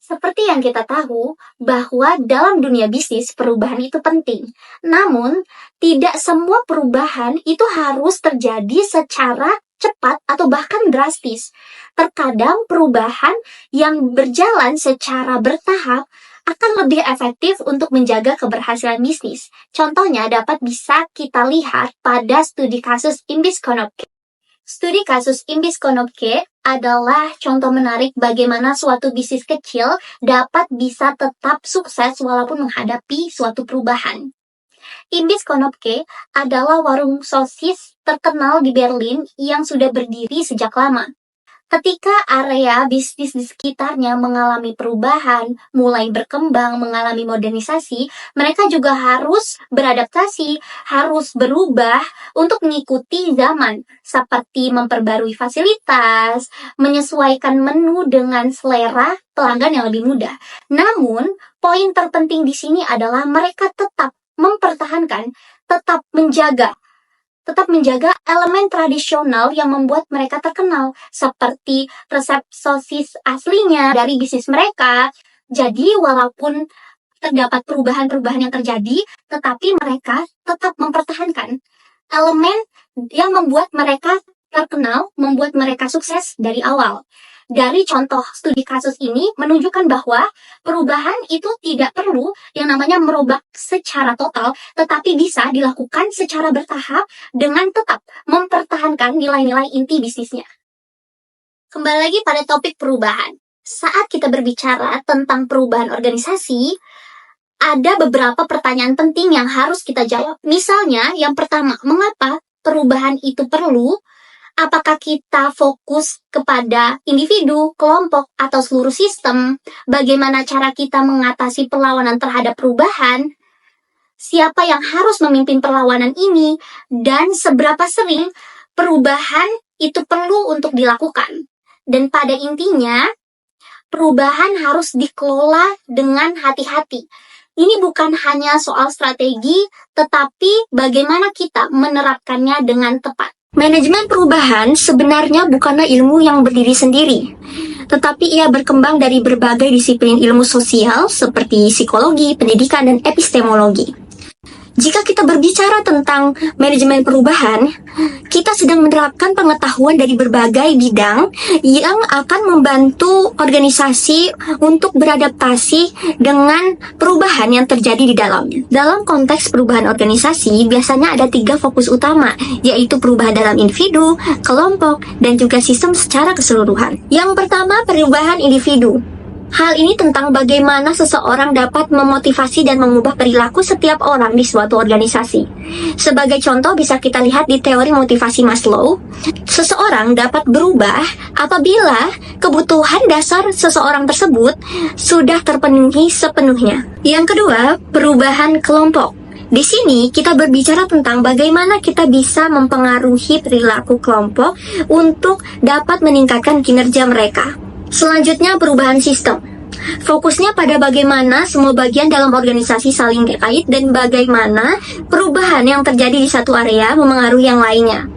Seperti yang kita tahu, bahwa dalam dunia bisnis perubahan itu penting. Namun, tidak semua perubahan itu harus terjadi secara cepat atau bahkan drastis. Terkadang perubahan yang berjalan secara bertahap akan lebih efektif untuk menjaga keberhasilan bisnis. Contohnya dapat bisa kita lihat pada studi kasus Imbis Konopke. Studi kasus Imbis Konopke adalah contoh menarik bagaimana suatu bisnis kecil dapat bisa tetap sukses walaupun menghadapi suatu perubahan. Imbis Konopke adalah warung sosis terkenal di Berlin yang sudah berdiri sejak lama. Ketika area bisnis di sekitarnya mengalami perubahan, mulai berkembang, mengalami modernisasi, mereka juga harus beradaptasi, harus berubah untuk mengikuti zaman, seperti memperbarui fasilitas, menyesuaikan menu dengan selera pelanggan yang lebih mudah. Namun, poin terpenting di sini adalah mereka tetap mempertahankan, tetap menjaga elemen tradisional yang membuat mereka terkenal, seperti resep sosis aslinya dari bisnis mereka. Jadi, walaupun terdapat perubahan-perubahan yang terjadi, tetapi mereka tetap mempertahankan elemen yang membuat mereka terkenal, membuat mereka sukses dari awal. Dari contoh studi kasus ini menunjukkan bahwa perubahan itu tidak perlu yang namanya merubah secara total, tetapi bisa dilakukan secara bertahap dengan tetap mempertahankan nilai-nilai inti bisnisnya. Kembali lagi pada topik perubahan. Saat kita berbicara tentang perubahan organisasi, ada beberapa pertanyaan penting yang harus kita jawab. Misalnya, yang pertama, mengapa perubahan itu perlu? Apakah kita fokus kepada individu, kelompok, atau seluruh sistem? Bagaimana cara kita mengatasi perlawanan terhadap perubahan? Siapa yang harus memimpin perlawanan ini? Dan seberapa sering perubahan itu perlu untuk dilakukan? Dan pada intinya, perubahan harus dikelola dengan hati-hati. Ini bukan hanya soal strategi, tetapi bagaimana kita menerapkannya dengan tepat. Manajemen perubahan sebenarnya bukanlah ilmu yang berdiri sendiri, tetapi ia berkembang dari berbagai disiplin ilmu sosial seperti psikologi, pendidikan, dan epistemologi. Jika kita berbicara tentang manajemen perubahan, kita sedang menerapkan pengetahuan dari berbagai bidang yang akan membantu organisasi untuk beradaptasi dengan perubahan yang terjadi di dalamnya. Dalam konteks perubahan organisasi, biasanya ada 3 fokus utama, yaitu perubahan dalam individu, kelompok, dan juga sistem secara keseluruhan. Yang pertama, perubahan individu. Hal ini tentang bagaimana seseorang dapat memotivasi dan mengubah perilaku setiap orang di suatu organisasi. Sebagai contoh bisa kita lihat di teori motivasi Maslow, seseorang dapat berubah apabila kebutuhan dasar seseorang tersebut sudah terpenuhi sepenuhnya. Yang kedua, perubahan kelompok. Di sini kita berbicara tentang bagaimana kita bisa mempengaruhi perilaku kelompok untuk dapat meningkatkan kinerja mereka. Selanjutnya, perubahan sistem. Fokusnya pada bagaimana semua bagian dalam organisasi saling terkait dan bagaimana perubahan yang terjadi di satu area memengaruhi yang lainnya.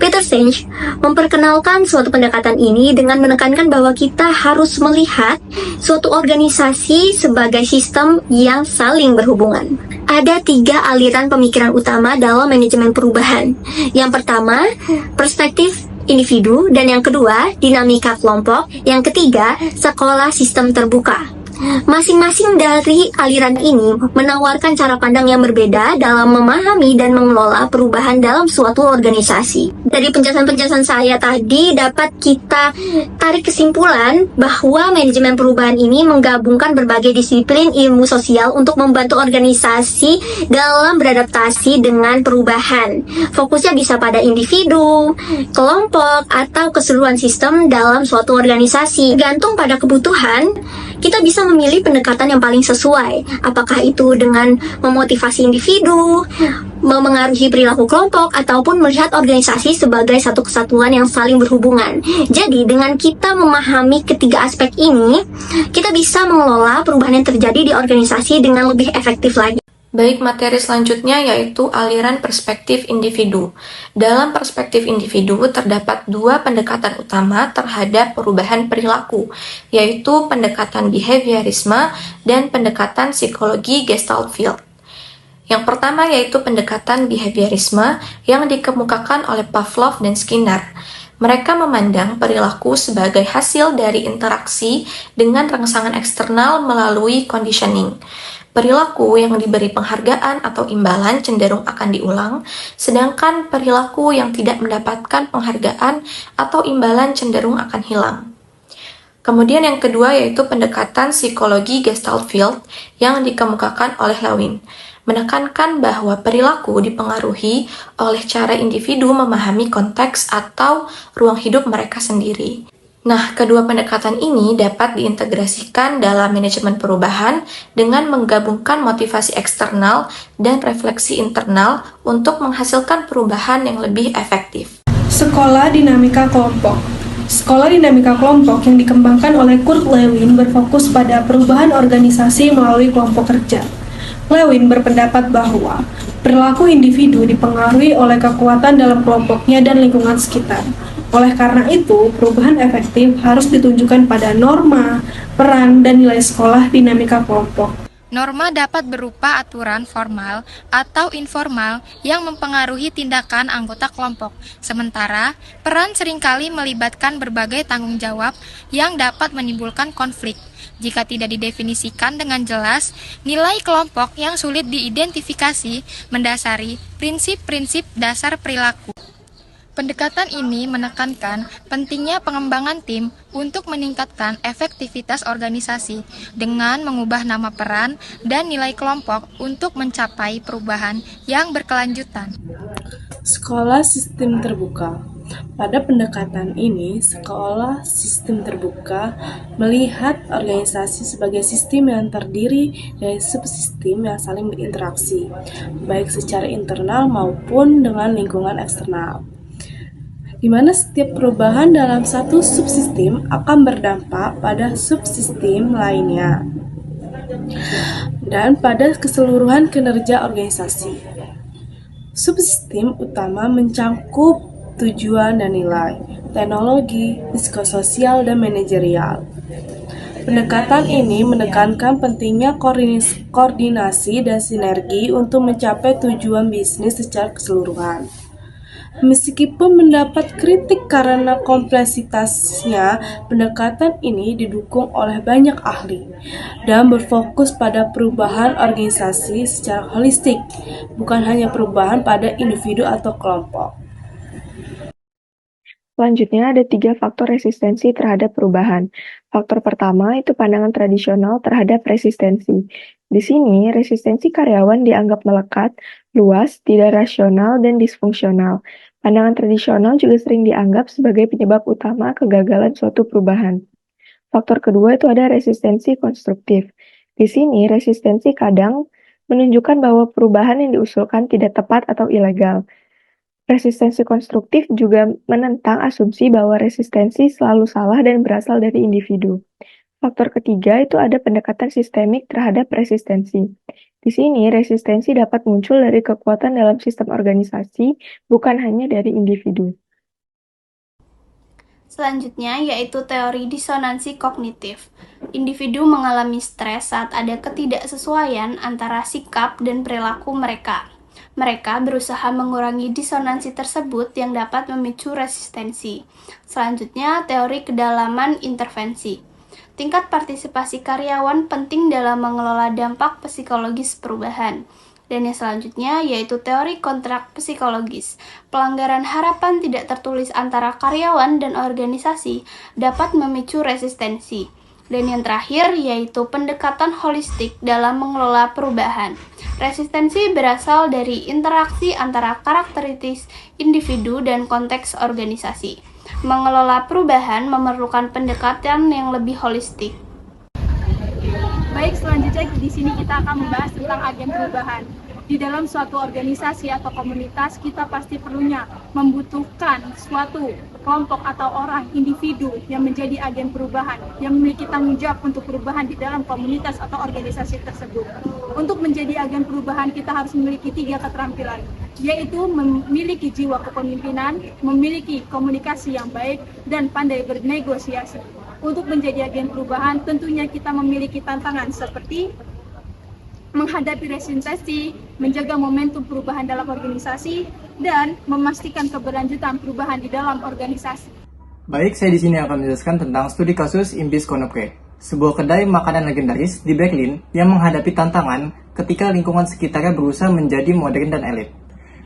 Peter Senge memperkenalkan suatu pendekatan ini dengan menekankan bahwa kita harus melihat suatu organisasi sebagai sistem yang saling berhubungan. Ada 3 aliran pemikiran utama dalam manajemen perubahan. Yang pertama, perspektif individu, dan yang kedua, dinamika kelompok, yang ketiga, sekolah sistem terbuka. Masing-masing dari aliran ini menawarkan cara pandang yang berbeda dalam memahami dan mengelola perubahan dalam suatu organisasi. Dari penjelasan-penjelasan saya tadi dapat kita tarik kesimpulan bahwa manajemen perubahan ini menggabungkan berbagai disiplin ilmu sosial untuk membantu organisasi dalam beradaptasi dengan perubahan. Fokusnya bisa pada individu, kelompok, atau keseluruhan sistem dalam suatu organisasi. Gantung pada kebutuhan, kita bisa memilih pendekatan yang paling sesuai. Apakah itu dengan memotivasi individu, memengaruhi perilaku kelompok, ataupun melihat organisasi sebagai satu kesatuan yang saling berhubungan. Jadi, dengan kita memahami ketiga aspek ini, kita bisa mengelola perubahan yang terjadi di organisasi dengan lebih efektif lagi. Baik, materi selanjutnya yaitu aliran perspektif individu. Dalam perspektif individu terdapat dua pendekatan utama terhadap perubahan perilaku, yaitu pendekatan behaviorisme dan pendekatan psikologi Gestalt field. Yang pertama yaitu pendekatan behaviorisme yang dikemukakan oleh Pavlov dan Skinner. Mereka memandang perilaku sebagai hasil dari interaksi dengan rangsangan eksternal melalui conditioning. Perilaku yang diberi penghargaan atau imbalan cenderung akan diulang, sedangkan perilaku yang tidak mendapatkan penghargaan atau imbalan cenderung akan hilang. Kemudian yang kedua yaitu pendekatan psikologi Gestalt field yang dikemukakan oleh Lewin, menekankan bahwa perilaku dipengaruhi oleh cara individu memahami konteks atau ruang hidup mereka sendiri. Nah, kedua pendekatan ini dapat diintegrasikan dalam manajemen perubahan dengan menggabungkan motivasi eksternal dan refleksi internal untuk menghasilkan perubahan yang lebih efektif. Sekolah dinamika kelompok. Sekolah dinamika kelompok yang dikembangkan oleh Kurt Lewin berfokus pada perubahan organisasi melalui kelompok kerja. Lewin berpendapat bahwa perilaku individu dipengaruhi oleh kekuatan dalam kelompoknya dan lingkungan sekitar. Oleh karena itu, perubahan efektif harus ditunjukkan pada norma, peran, dan nilai sekolah dinamika kelompok. Norma dapat berupa aturan formal atau informal yang mempengaruhi tindakan anggota kelompok. Sementara, peran seringkali melibatkan berbagai tanggung jawab yang dapat menimbulkan konflik. Jika tidak didefinisikan dengan jelas, nilai kelompok yang sulit diidentifikasi mendasari prinsip-prinsip dasar perilaku. Pendekatan ini menekankan pentingnya pengembangan tim untuk meningkatkan efektivitas organisasi dengan mengubah nama peran dan nilai kelompok untuk mencapai perubahan yang berkelanjutan. Sekolah sistem terbuka. Pada pendekatan ini, sekolah sistem terbuka melihat organisasi sebagai sistem yang terdiri dari subsistem yang saling berinteraksi, baik secara internal maupun dengan lingkungan eksternal, di mana setiap perubahan dalam satu subsistem akan berdampak pada subsistem lainnya dan pada keseluruhan kinerja organisasi. Subsistem utama mencangkup tujuan dan nilai, teknologi, psikososial, dan manajerial. Pendekatan ini menekankan pentingnya koordinasi dan sinergi untuk mencapai tujuan bisnis secara keseluruhan. Meskipun mendapat kritik karena kompleksitasnya, pendekatan ini didukung oleh banyak ahli dan berfokus pada perubahan organisasi secara holistik, bukan hanya perubahan pada individu atau kelompok. Selanjutnya ada 3 faktor resistensi terhadap perubahan. Faktor pertama itu pandangan tradisional terhadap resistensi. Di sini, resistensi karyawan dianggap melekat, luas, tidak rasional, dan disfungsional. Pandangan tradisional juga sering dianggap sebagai penyebab utama kegagalan suatu perubahan. Faktor kedua itu ada resistensi konstruktif. Di sini, resistensi kadang menunjukkan bahwa perubahan yang diusulkan tidak tepat atau ilegal. Resistensi konstruktif juga menentang asumsi bahwa resistensi selalu salah dan berasal dari individu. Faktor ketiga itu ada pendekatan sistemik terhadap resistensi. Di sini, resistensi dapat muncul dari kekuatan dalam sistem organisasi, bukan hanya dari individu. Selanjutnya yaitu teori disonansi kognitif. Individu mengalami stres saat ada ketidaksesuaian antara sikap dan perilaku mereka. Mereka berusaha mengurangi disonansi tersebut yang dapat memicu resistensi. Selanjutnya, teori kedalaman intervensi. Tingkat partisipasi karyawan penting dalam mengelola dampak psikologis perubahan. Dan yang selanjutnya yaitu teori kontrak psikologis. Pelanggaran harapan tidak tertulis antara karyawan dan organisasi dapat memicu resistensi. Dan yang terakhir yaitu pendekatan holistik dalam mengelola perubahan. Resistensi berasal dari interaksi antara karakteristik individu dan konteks organisasi. Mengelola perubahan memerlukan pendekatan yang lebih holistik. Baik, selanjutnya di sini kita akan membahas tentang agen perubahan. Di dalam suatu organisasi atau komunitas, kita pasti perlunya membutuhkan suatu kelompok atau orang, individu yang menjadi agen perubahan, yang memiliki tanggung jawab untuk perubahan di dalam komunitas atau organisasi tersebut. Untuk menjadi agen perubahan, kita harus memiliki 3 keterampilan, yaitu memiliki jiwa kepemimpinan, memiliki komunikasi yang baik, dan pandai bernegosiasi. Untuk menjadi agen perubahan, tentunya kita memiliki tantangan seperti menghadapi resistensi, menjaga momentum perubahan dalam organisasi, dan memastikan keberlanjutan perubahan di dalam organisasi. Baik, saya di sini akan menjelaskan tentang studi kasus Imbis Konopke, sebuah kedai makanan legendaris di Berlin yang menghadapi tantangan ketika lingkungan sekitarnya berusaha menjadi modern dan elit.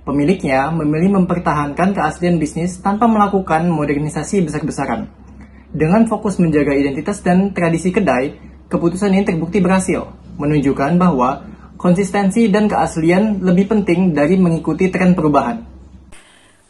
Pemiliknya memilih mempertahankan keaslian bisnis tanpa melakukan modernisasi besar-besaran. Dengan fokus menjaga identitas dan tradisi kedai, keputusan ini terbukti berhasil, menunjukkan bahwa konsistensi dan keaslian lebih penting dari mengikuti tren perubahan.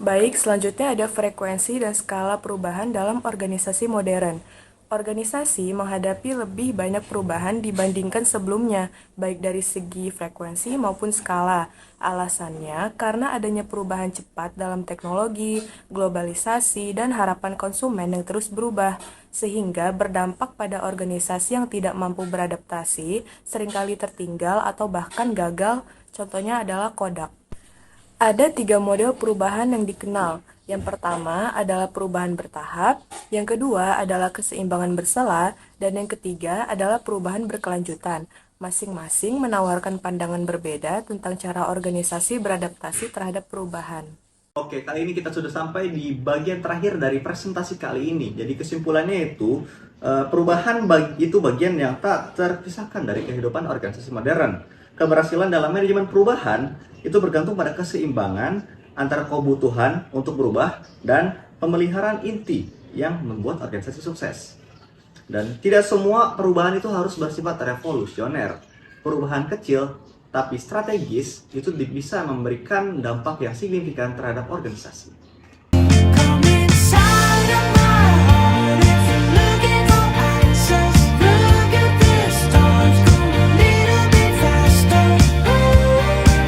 Baik, selanjutnya ada frekuensi dan skala perubahan dalam organisasi modern. Organisasi menghadapi lebih banyak perubahan dibandingkan sebelumnya, baik dari segi frekuensi maupun skala. Alasannya karena adanya perubahan cepat dalam teknologi, globalisasi, dan harapan konsumen yang terus berubah, sehingga berdampak pada organisasi yang tidak mampu beradaptasi, seringkali tertinggal atau bahkan gagal. Contohnya adalah Kodak. Ada 3 model perubahan yang dikenal. Yang pertama adalah perubahan bertahap, yang kedua adalah keseimbangan bersela, dan yang ketiga adalah perubahan berkelanjutan. Masing-masing menawarkan pandangan berbeda tentang cara organisasi beradaptasi terhadap perubahan. Oke, kali ini kita sudah sampai di bagian terakhir dari presentasi kali ini. Jadi kesimpulannya itu, perubahan itu bagian yang tak terpisahkan dari kehidupan organisasi modern. Keberhasilan dalam manajemen perubahan itu bergantung pada keseimbangan antara kebutuhan untuk berubah dan pemeliharaan inti yang membuat organisasi sukses. Dan tidak semua perubahan itu harus bersifat revolusioner. Perubahan kecil tapi strategis itu bisa memberikan dampak yang signifikan terhadap organisasi.